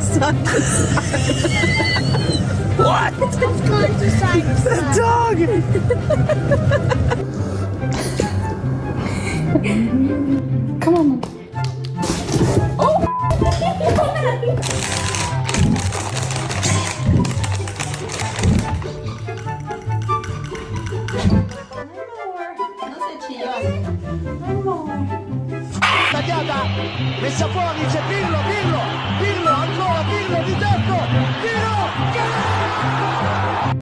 Side to side. What? It's going to side to side. Dog! Come on. No se chilló. Tagliata, messa fuori, c'è Pirlo!